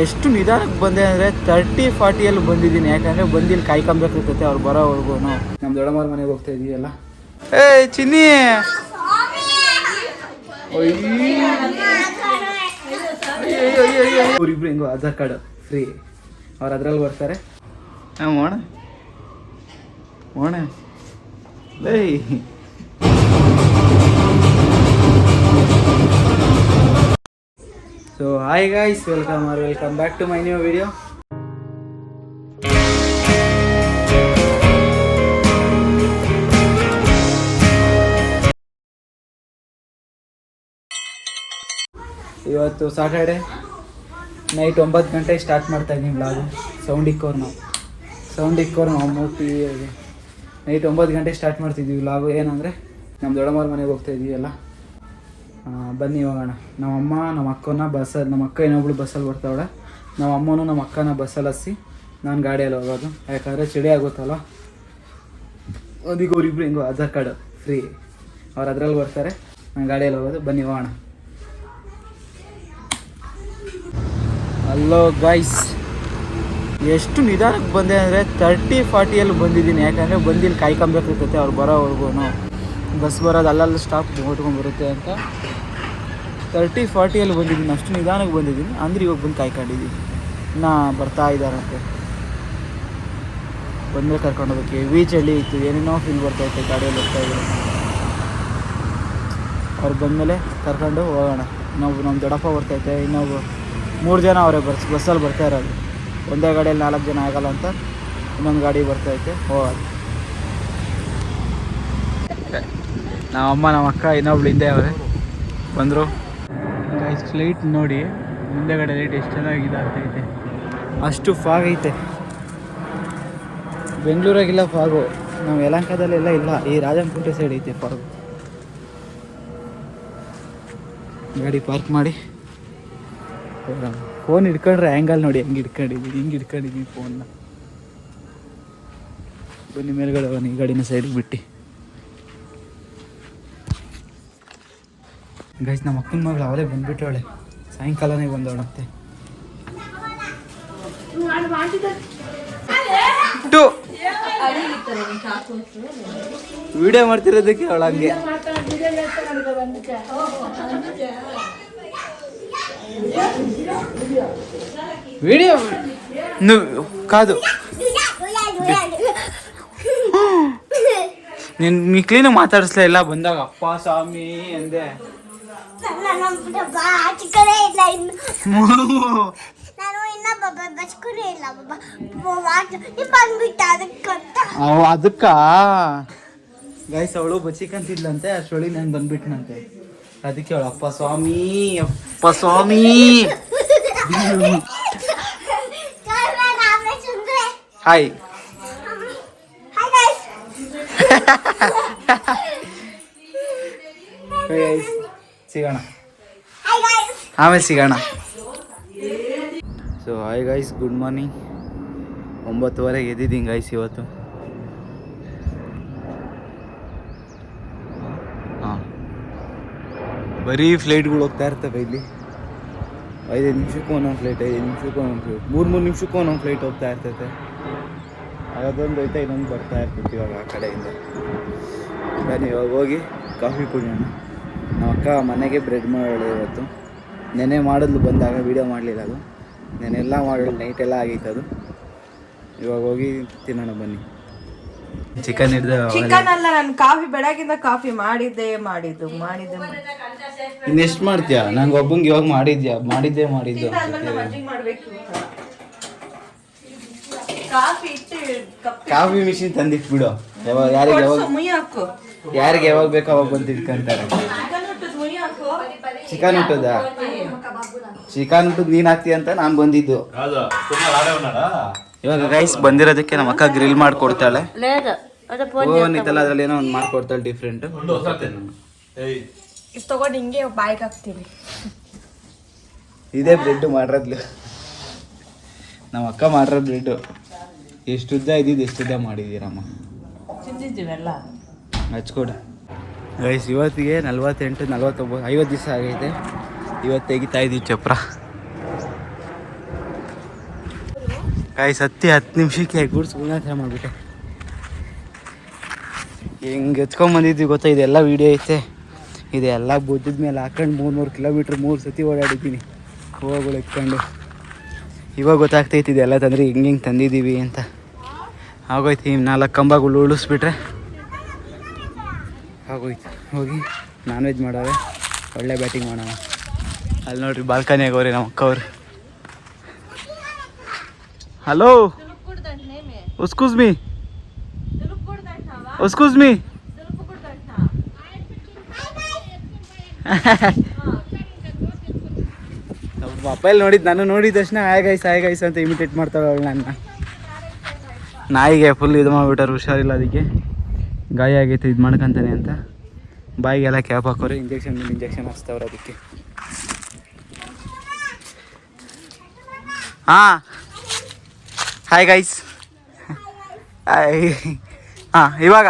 ಎಷ್ಟು ನಿಧಾನಕ್ಕೆ ಬಂದೆ ಅಂದರೆ 30-40 ಬಂದಿದ್ದೀನಿ. ಯಾಕಂದರೆ ಬಂದಿಲ್ಲಿ ಕಾಯ್ಕೊಂಬೇಕಿರ್ತೈತೆ ಅವ್ರು ಬರೋವರೆಗೂ. ನಮ್ಮ ದೊಡ್ಡಮ್ಮವ್ರ ಮನೆಗೆ ಹೋಗ್ತಾ ಇದೀವಲ್ಲ. ಏಯ್ ಚಿನ್ನಿ, ಇವ್ರಿಬ್ರು ಹೆಂಗೋ ಆಧಾರ್ ಕಾರ್ಡ್ ಫ್ರೀ, ಅವ್ರು ಅದ್ರಲ್ಲಿ ಬರ್ತಾರೆ. ಓಣ ಓಣ ಲೈ. So hi guys, welcome back to my new video. ಇವತ್ತು ಸಾಟರ್ಡೆ ನೈಟ್ 9 ಗಂಟೆಗೆ ಸ್ಟಾರ್ಟ್ ಮಾಡ್ತಾಯಿದ್ದೀನಿ ಬ್ಲಾಗು. ಸೌಂಡ್ ಇಕ್ಕೋರು ನಾವು ಮೂರ್ತಿ ನೈಟ್ 9 ಗಂಟೆಗೆ ಸ್ಟಾರ್ಟ್ ಮಾಡ್ತಿದ್ವಿ ಬ್ಲಾಗು. ಏನಂದರೆ ನಮ್ಮ ದೊಡ್ಡಮ್ಮವ್ರ ಮನೆಗೆ ಹೋಗ್ತಾಯಿದ್ದೀವಲ್ಲ, ಬನ್ನಿ ಹೋಗೋಣ. ನಮ್ಮ ಅಕ್ಕ ಇನ್ನೊಬ್ಳು ಬಸ್ಸಲ್ಲಿ ಬರ್ತಾವಳೆ. ನಮ್ಮ ಅಮ್ಮನೂ ನಮ್ಮ ಅಕ್ಕನ ಬಸ್ಸಲ್ಲಿ ಹಸಿ ನಾನು ಗಾಡಿಯಲ್ಲಿ ಹೋಗೋದು. ಯಾಕಂದರೆ ಚಳಿ ಆಗುತ್ತಲ್ಲ, ಅದಕ್ಕೆ ಅವರಿಬ್ರು ಹೆಂಗೋ ಆಧಾರ್ ಕಾರ್ಡ್ ಫ್ರೀ, ಅವ್ರು ಅದ್ರಲ್ಲಿ ಬರ್ತಾರೆ, ನಾನು ಗಾಡಿಯಲ್ಲಿ ಹೋಗೋದು. ಬನ್ನಿ ಹೋಗೋಣ. ಹಲೋ ಗೈಸ್, ಎಷ್ಟು ನಿಧಾನಕ್ಕೆ ಬಂದೆ ಅಂದರೆ 30-40 ಬಂದಿದ್ದೀನಿ. ಯಾಕಂದರೆ ಬಂದಿಲ್ಲಿ ಕಾಯ್ಕೊಂಬೇಕಿರ್ತೈತೆ ಅವ್ರು ಬರೋವರೆಗೂ. ಬಸ್ ಬರೋದು ಅಲ್ಲಲ್ಲಿ ಸ್ಟಾಪ್ ಓಟ್ಕೊಂಡ್ಬರುತ್ತೆ ಅಂತ 30-40 ಬಂದಿದ್ದೀನಿ. ಅಷ್ಟು ನಿಧಾನಕ್ಕೆ ಬಂದಿದ್ದೀನಿ ಅಂದರೆ ಇವಾಗ ಬಂದು ಕಾಯ್ಕೊಂಡಿದ್ದೀನಿ. ಇನ್ನೂ ಬರ್ತಾ ಇದ್ದಾರಂತೆ, ಬಂದರೆ ಕರ್ಕೊಂಡೋದಕ್ಕೆ. ಚಳಿ ಇತ್ತು, ಏನೇನೋ ಫೀಲ್ ಬರ್ತಾಯಿತ್ತು ಗಾಡಿಯಲ್ಲಿ ಹೋಗ್ತಾಯಿದ್ರು. ಅವ್ರು ಬಂದಮೇಲೆ ಕರ್ಕೊಂಡು ಹೋಗೋಣ. ನಮ್ಮ ದೊಡ್ಡಪ್ಪ ಬರ್ತೈತೆ, ಇನ್ನೊಬ್ಬ 3 ಜನ ಅವರೇ ಬಸ್ಸಲ್ಲಿ ಬರ್ತಾ ಇರೋದು. ಒಂದೇ ಗಾಡಿಯಲ್ಲಿ 4 ಜನ ಆಗೋಲ್ಲ ಅಂತ ಇನ್ನೊಂದು ಗಾಡಿ ಬರ್ತೈತೆ, ಹೋಗೋದು. ನಮ್ಮ ಅಕ್ಕ ಇನ್ನೊಬ್ಳು ಹಿಂದೆ ಅವರೇ ಬಂದರು. ಗೈಸ್ ಫ್ಲೈಟ್ ನೋಡಿ, ಮುಂದೆಗಡೆ ಲೈಟ್ ಎಷ್ಟು ಚೆನ್ನಾಗಿದೆ ಆಗ್ತೈತೆ. ಅಷ್ಟು ಫಾಗ್ ಐತೆ. ಬೆಂಗಳೂರಾಗಿಲ್ಲ ಫಾಗು, ನಾವು ಯಲಹಂಕದಲ್ಲೆಲ್ಲ ಇಲ್ಲ, ಈ ರಾಜನಪೇಟೆ ಸೈಡ್ ಐತೆ ಫಾಗು. ಗಾಡಿ ಪಾರ್ಕ್ ಮಾಡಿ ಫೋನ್ ಹಿಡ್ಕೊಂಡ್ರೆ ಆ್ಯಂಗಲ್ ನೋಡಿ ಹಿಂಗೆ ಹಿಡ್ಕೊಂಡಿದ್ದೀನಿ ಫೋನ್ನ. ಬನ್ನಿ ಮೇಲ್ಗಡೆ ಬನ್ನಿ, ಈ ಗಾಡಿನ ಸೈಡಿಗೆ ಬಿಟ್ಟು. ಗೈಸ್ ನಮ್ಮ ಅಕ್ಕನ ಮಗಳು ಅವಳೇ ಬಂದುಬಿಟ್ಟವಳೆ, ಸಾಯಂಕಾಲನೇ ಬಂದವಳಂತೆ. ವಿಡಿಯೋ ಮಾಡ್ತಿರೋದಕ್ಕೆ ಅವಳು ಹಂಗೆ. ವಿಡಿಯೋ ಕಾದು ನೀನು ಕ್ಲೀನಾಗಿ ಮಾತಾಡಿಸ್ಲೇ ಇಲ್ಲ ಬಂದಾಗ. ಅಪ್ಪ ಸ್ವಾಮಿ ಅಂದೆ. ಅದಕ್ಕ ಗೈಸ್ ಅವಳು ಬಚ್ಚಿಕಂತಿದ್ಲಂತೆ, ಅಷ್ಟೊಳಿ ನಾನು ಬಂದ್ಬಿಟ್ನಂತೆ. ಅದಕ್ಕೆ ಅವಳು ಅಪ್ಪ ಸ್ವಾಮಿ ಹಾಯ್. ಸಿಗೋಣ ಆಮೇಲೆ ಸಿಗೋಣ. So hi guys, good morning. 9:30 ಎದ್ದಿದ್ದೀನಿ ಗೈಸ್ ಇವತ್ತು. ಬರೀ ಫ್ಲೈಟ್ಗಳು ಹೋಗ್ತಾ ಇರ್ತವೆ ಇಲ್ಲಿ. 5 ನಿಮಿಷಕ್ಕೂ ಒಂದೊಂದು ಫ್ಲೈಟ್, 5 ನಿಮಿಷಕ್ಕೂ ಒಂದೊಂದು ಫ್ಲೈಟ್, 3 ನಿಮಿಷಕ್ಕೂ ಒಂದೊಂದು ಫ್ಲೈಟ್ ಹೋಗ್ತಾ ಇರ್ತೈತೆ. ಅದೊಂದು ಐತೆ, ಇನ್ನೊಂದು ಬರ್ತಾ ಇರ್ತೈತಿ ಇವಾಗ ಆ ಕಡೆಯಿಂದ. ಬನ್ನಿ ಇವಾಗ ಹೋಗಿ ಕಾಫಿ ಕುಡಿಯೋಣ. ನಮ್ಮ ಅಕ್ಕ ಮನೆಗೆ ಬ್ರೆಡ್ ಮಾಡೋಳು ಇವತ್ತು. ನೆನೆ ಮಾಡಿದ್ಲು, ಬಂದಾಗ ವೀಡಿಯೋ ಮಾಡಲಿಲ್ಲ ಅದು. ನೆನೆಲ್ಲ ಮಾಡೋಳು, ನೈಟೆಲ್ಲ ಆಗೈತೆ ಅದು. ಇವಾಗ ಹೋಗಿ ತಿನ್ನೋಣ ಬನ್ನಿ. ಚಿಕನ್ ಅಲ್ಲ, ನಾನು ಕಾಫಿ ಬೆಳಗಿಂದ ಕಾಫಿ ಮಾಡಿದ್ದೆ. ಇನ್ನೆಷ್ಟು ಮಾಡ್ತೀಯಾ? ನಂಗೆ ಒಬ್ಬಂಗೆ ಇವಾಗ ಮಾಡಿದ್ದು ಕಾಫಿ ಮಿಷಿನ್ ತಂದಿಟ್ಬಿಡು. ಯಾರಿಗೆ ಯಾವಾಗ ಬೇಕೋ ಅವಾಗ ಬಂದು ಇಟ್ಕೊಂತಾರೆ. ಚಿಕನ್ ಹುಟ್ಟದ ನೀನ್ ಹಾಕ್ತೀಯ ಅಂತ ನಾನು ಬಂದಿದ್ದು. ಇವಾಗ ಗೈಸ್ ಬಂದಿರೋದಕ್ಕೆ ನಮ್ಮ ಅಕ್ಕ ಗ್ರಿಲ್ ಮಾಡ್ಕೊಡ್ತಾಳೆ. ಓವನ್ ಇತ್ತಲ್ಲ, ಅದ್ರಲ್ಲಿ ಏನೋ ಒಂದು ಮಾಡ್ಕೊಡ್ತಾಳೆ ಡಿಫ್ರೆಂಟ್. ತಗೊಂಡು ಹಿಂಗೆ ಬಾಯ್ಗೆ ಹಾಕ್ತೀವಿ. ಇದೇ ಬ್ರೆಡ್ ಮಾಡಿರೋದ್ಲು ನಮ್ಮ ಅಕ್ಕ ಮಾಡಿರೋ ಬ್ರೆಡ್. ಎಷ್ಟು ಉದ್ದ ಇದ್ದಿದ್ದು, ಎಷ್ಟು ಉದ್ದ ಮಾಡಿದ್ದೀರಮ್ಮ, ತಿಂದಿದ್ದೀವೆಲ್ಲ. ಹಚ್ಕೊಡು ಗೈಸ್. ಇವತ್ತಿಗೆ 48, 49, 50 ದಿವಸ ಆಗೈತೆ. ಇವತ್ತು ತೆಗಿತಾ ಇದ್ದೀವಿ ಚಪ್ರ. ಗಾಯ್ಸ್ 10 ನಿಮಿಷಕ್ಕೆ ಗೂಡ್ಸ್ ಗುಣಾತ್ರ ಮಾಡಿಬಿಟ್ಟೆ. ಹೆಂಗೆ ಎತ್ಕೊಂಬಂದಿದ್ವಿ ಗೊತ್ತಾ, ಇದೆಲ್ಲ ವೀಡಿಯೋ ಐತೆ. ಇದೆಲ್ಲ ಬುದ್ಧದ ಮೇಲೆ ಹಾಕೊಂಡು 300 ಕಿಲೋಮೀಟ್ರ್ 3 ಸತಿ ಓಡಾಡಿದ್ದೀನಿ ಹೂವುಗಳು ಎತ್ಕೊಂಡು. ಇವಾಗ ಗೊತ್ತಾಗ್ತೈತಿ ಇದೆಲ್ಲ ತಂದರೆ ಹೆಂಗೆ ತಂದಿದ್ದೀವಿ ಅಂತ. ಆಗೋಯ್ತು. ಈ 4 ಕಂಬಗಳು ಉಳಿಸ್ಬಿಟ್ರೆ ಆಗೋಯ್ತು. ಹೋಗಿ ನಾನ್ ವೆಜ್ ಮಾಡಾವೆ, ಒಳ್ಳೆ ಬ್ಯಾಟಿಂಗ್ ಮಾಡೋಣ. ಅಲ್ಲಿ ನೋಡ್ರಿ ಬಾಲ್ಕನಿಯಾಗ ಅವ್ರಿ ನಮ್ಮ ಅಕ್ಕವ್ರು. ಹಲೋ, ಉಸ್ಕೂಸ್ ಮೀ ಮೊಬೈಲ್ ನೋಡಿದ್ದು ನಾನು ನೋಡಿದ ತಕ್ಷಣ ಆಯ್ಗಾಯ್ಸ್ ಅಂತ ಇಮಿಟೇಟ್ ಮಾಡ್ತಾಳೆ ಅವಳು ನನ್ನ. ನಾಯಿಗೆ ಫುಲ್ ಇದು ಮಾಡಿಬಿಟ್ಟಾರೆ, ಹುಷಾರಿಲ್ಲ, ಅದಕ್ಕೆ ಗಾಯ ಆಗೈತೆ ಇದು ಮಾಡ್ಕೊಂತಾನೆ ಅಂತ. ಬಾಯಿಗೆಲ್ಲ ಕ್ಯಾಪ್ ಹಾಕೋರು, ಇಂಜೆಕ್ಷನ್ ಹಾಕ್ಸ್ತವ್ರು ಅದಕ್ಕೆ. ಹಾಂ ಹಾಯ್ ಗೈಸ್. ಹಾಂ ಇವಾಗ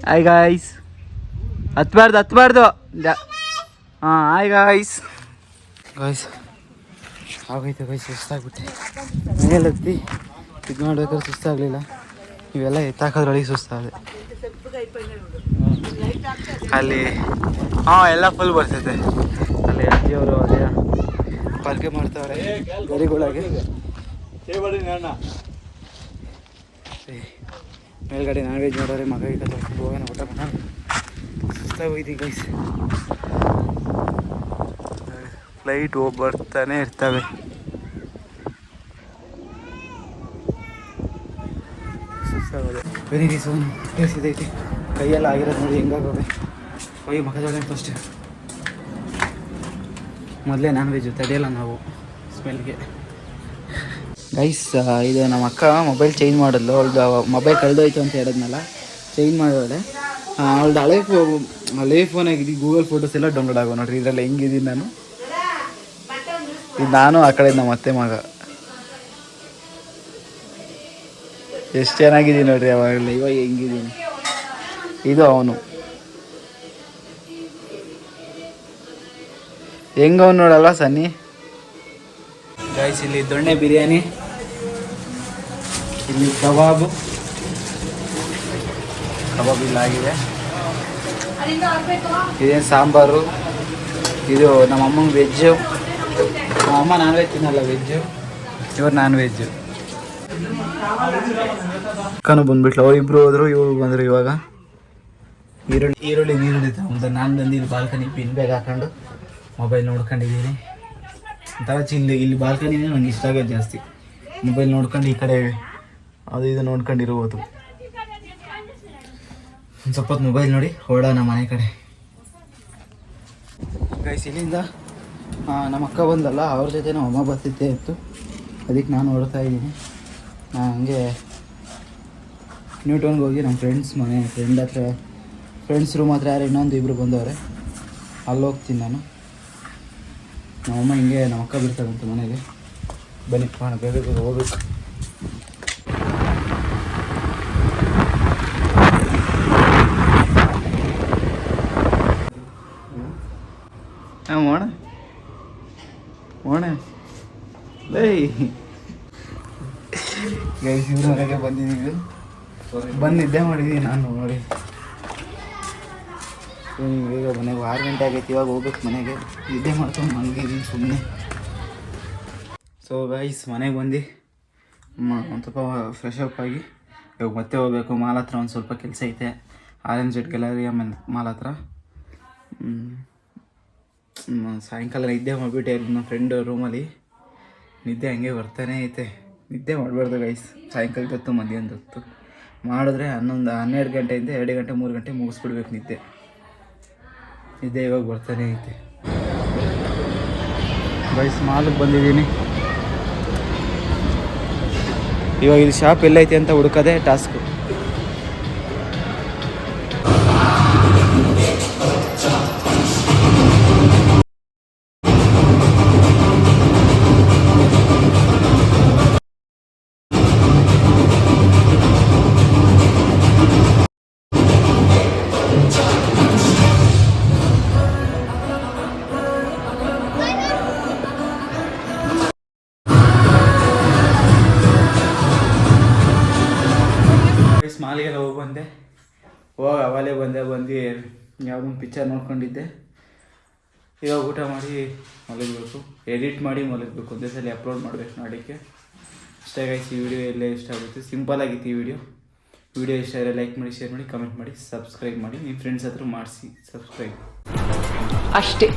ಹಾಯ್ ಗಾಯ್ಸ್. ಹತ್ಬಾರ್ದು. ಹಾಂ ಹಾಯ್ ಗಾಯ್ಸ್. ಆಗೋಯ್ತು ಗೈಸ್, ಸುಸ್ತಾಗ್ಬಿಟ್ಟೆ. ಮೇಲೆ ಹತ್ತಿ ಇದು ಮಾಡ್ಬೇಕಾದ್ರೆ ಸುಸ್ತಾಗಲಿಲ್ಲ. ಇವೆಲ್ಲ ಎತ್ತಾಕೋದ್ರೊಳಗೆ ಸುಸ್ತಾದೆ. ಅಲ್ಲಿ ಎಲ್ಲ ಫುಲ್ ಬರ್ತೈತೆ. ಅಲ್ಲಿ ಅಜ್ಜಿಯವರು ಅದೇ ಪಾಲ್ಕೆ ಮಾಡ್ತಾವ್ರೆ ಗರಿಗಳಾಗೆ. ಮೇಲ್ಗಡೆ ನಾನ್ ವೆಜ್ ಮಾಡೋರೆ. ಮಗ ಈಗ ತೊಳ್ಕೊಂಡು ಹೋಗೋಣ, ಊಟ ಮಾಡೋಣ. ಸುಸ್ತಾಗೋಯ್ತು ಗೈಸ್. ಫ್ಲೈಟ್ ಬರ್ತಾನೆ ಇರ್ತವೆ. ಸುಸ್ತಾಗೋದೆ. ವೆರಿ ಸೋನು ಟೇಸ್ಟಿದೈತಿ. ಕೈಯೆಲ್ಲ ಆಗಿರೋದು ನೋಡಿ ಹೆಂಗಾಗೋವೆ. ಹೋಗಿ ಮಗ ತೊಳೆಯೋಣ ಫಸ್ಟ್. ಮೊದಲೇ ನಾನ್ ವೆಜ್ ತಡೆಯಲ್ಲ ನಾವು ಸ್ಮೆಲ್ಗೆ. ಗೈಸ್, ಇದು ನಮ್ಮ ಅಕ್ಕ ಮೊಬೈಲ್ ಚೇಂಜ್ ಮಾಡಿದ್ಲು. ಅವಳ್ದು ಮೊಬೈಲ್ ಕಳೆದೋಯ್ತು ಅಂತ ಹೇಳಿದ್ನಲ್ಲ, ಚೇಂಜ್ ಮಾಡೋಳೆ. ಅವಳ್ದು ಹಳೆ ಫೋನಾಗಿದ್ದು ಗೂಗಲ್ ಫೋಟೋಸ್ ಎಲ್ಲ ಡೌನ್ಲೋಡ್ ಆಗೋ ನೋಡ್ರಿ. ಇದರಲ್ಲಿ ಹೆಂಗಿದ್ದೀನಿ ನಾನು. ಇದು ನಾನು, ಆ ಕಡೆ ನಮ್ಮ ಅತ್ತೆ ಮಗ. ಎಷ್ಟು ಚೆನ್ನಾಗಿದ್ದೀನಿ ನೋಡ್ರಿ. ಅವಾಗಲೇ ಇವಾಗ ಹೆಂಗಿದ್ದೀನಿ. ಇದು ಅವನು ಹೆಂಗವನು ನೋಡಲ್ವಾ ಸನ್ನಿ. ಗೈಸ್, ಇಲ್ಲಿ ದೊಣ್ಣೆ ಬಿರಿಯಾನಿ, ಇಲ್ಲಿ ಕಬಾಬ್ ಇಲ್ಲ ಆಗಿದೆ. ಇದೇನು ಸಾಂಬಾರು. ಇದು ನಮ್ಮ ಅಮ್ಮಂಗೆ ವೆಜ್ಜು. ನಮ್ಮ ಅಮ್ಮ ನಾನ್ ವೆಜ್ ತಿನ್ನಲ್ಲ, ವೆಜ್ಜು. ಇವ್ರು ನಾನ್ ವೆಜ್ಜು. ಅಕ್ಕನೂ ಬಂದ್ಬಿಟ್ಲು. ಅವರಿಬ್ರು ಹೋದ್ರು, ಇವ್ರು ಬಂದರು. ಇವಾಗ ಈರುಳ್ಳಿ ತಗೊಂಡು ನಾನು ಬಂದಿದ್ದು ಬಾಲ್ಕನಿ ಪಿನ್ ಬ್ಯಾಗ್ ಹಾಕೊಂಡು ಮೊಬೈಲ್ ನೋಡ್ಕೊಂಡಿದ್ದೀನಿ. ಒಂಥರ ಇಲ್ಲಿ ಬಾಲ್ಕನಿನೇ ನಂಗೆ ಇಷ್ಟ ಆಗೋದು ಜಾಸ್ತಿ. ಮೊಬೈಲ್ ನೋಡ್ಕೊಂಡು ಈ ಕಡೆ ಅದು ಇದು ನೋಡ್ಕೊಂಡಿರ್ಬೋದು. ಒಂದು ಸ್ವಲ್ಪ ಹೊತ್ತು ಮೊಬೈಲ್ ನೋಡಿ ಹೊರಡೋಣ ಮನೆ ಕಡೆ. ಗೈಸ್, ಇಲ್ಲಿಂದ ನಮ್ಮ ಅಕ್ಕ ಬಂದಲ್ಲ, ಅವ್ರ ಜೊತೆ ನಮ್ಮ ಅಮ್ಮ ಬರ್ತಿದ್ದೆ ಇತ್ತು. ಅದಕ್ಕೆ ನಾನು ಹೊರಡ್ತಾ ಇದ್ದೀನಿ. ಹಂಗೆ ನ್ಯೂಟನ್ಗೆ ಹೋಗಿ ನಮ್ಮ ಫ್ರೆಂಡ್ಸ್ ರೂಮ್ ಹತ್ರ ಯಾರು ಇನ್ನೊಂದು ಇಬ್ಬರು ಬಂದವ್ರೆ, ಅಲ್ಲಿ ಹೋಗ್ತೀನಿ ನಾನು. ನಮ್ಮಮ್ಮ ಹಿಂಗೆ ನಮ್ಮ ಅಕ್ಕ ಬಿಡ್ತಾರಂತೆ ಮನೆಗೆ. ಬನ್ನಿ ಬೇಗ ಹೋಗ್ಬೇಕು. ಓಣ ಲೈ ಗೈಸ್, ಇವ್ರ ಮನೆಗೆ ಬಂದಿದ್ದೀವಿ. ನಿದ್ದೆ ಮಾಡಿದ್ದೀನಿ ನಾನು ನೋಡಿ. ಈಗ ಮನೆಗೆ 6 ಗಂಟೆ ಆಗೈತಿ. ಇವಾಗ ಹೋಗ್ಬೇಕು ಮನೆಗೆ. ನಿದ್ದೆ ಮಾಡ್ಕೊಂಡು ಮಲಗಿದ್ದೀನಿ ಸುಮ್ಮನೆ. ಸೊ ಗೈಸ್, ಮನೆಗೆ ಬಂದು ಒಂದು ಸ್ವಲ್ಪ ಫ್ರೆಶ್ ಅಪ್ ಆಗಿ ಇವಾಗ ಮತ್ತೆ ಹೋಗ್ಬೇಕು. ಮಾಲ್ ಹತ್ರ ಒಂದು ಸ್ವಲ್ಪ ಕೆಲಸ ಐತೆ. RMZ ಗ್ಯಾಲರಿ ಮಾಲ್ ಹತ್ರ. ಸಾಯಂಕಾಲ ನಿದ್ದೆ ಮಾಡಿಬಿಟ್ಟೆ ನಮ್ಮ ಫ್ರೆಂಡ್ ರೂಮಲ್ಲಿ. ನಿದ್ದೆ ಹಂಗೆ ಬರ್ತಾನೆ ಐತೆ. ನಿದ್ದೆ ಮಾಡಬಾರ್ದು ಗೈಸ್. ಸಾಯಂಕಾಲದ ಹೊತ್ತು ಮಧ್ಯಾಹ್ನದ ಹೊತ್ತು ಮಾಡಿದ್ರೆ 12 ಗಂಟೆಯಿಂದ 2 ಗಂಟೆ 3 ಗಂಟೆ ಮುಗಿಸ್ಬಿಡ್ಬೇಕು ನಿದ್ದೆ. ಇವಾಗ ಬರ್ತಾನೆ ಐತೆ ಗೈಸ್. ಮಾಲಿಗೆ ಬಂದಿದ್ದೀನಿ. ಇವಾಗ ಇಲ್ಲಿ ಶಾಪ್ ಎಲ್ಲೈತೆ ಅಂತ ಹುಡುಕೋದೆ ಟಾಸ್ಕು. ಹೋಗಿ ಅವಲೇ ಬಂದು ಯಾವುದೊಂದು ಪಿಕ್ಚರ್ ನೋಡ್ಕೊಂಡಿದ್ದೆ. ಇವಾಗ ಊಟ ಮಾಡಿ ಮಲಗಬೇಕು, ಎಡಿಟ್ ಮಾಡಿ ಮಲಗಬೇಕು, ಒಂದೇ ಸಲ ಅಪ್ಲೋಡ್ ಮಾಡಬೇಕು ನಾಡಿಗೆ. ಅಷ್ಟೇ ಗೈಸ್, ಈ ವಿಡಿಯೋ ಎಲ್ಲೇ ಇಷ್ಟ ಆಗುತ್ತೆ. ಸಿಂಪಲ್ ಆಗಿತ್ತು ಈ ವಿಡಿಯೋ ಇಷ್ಟ ಆದರೆ ಲೈಕ್ ಮಾಡಿ, ಶೇರ್ ಮಾಡಿ, ಕಮೆಂಟ್ ಮಾಡಿ, ಸಬ್ಸ್ಕ್ರೈಬ್ ಮಾಡಿ. ನಿಮ್ಮ ಫ್ರೆಂಡ್ಸ್ ಹತ್ರ ಮಾಡಿಸಿ ಸಬ್ಸ್ಕ್ರೈಬ್ ಅಷ್ಟೇ.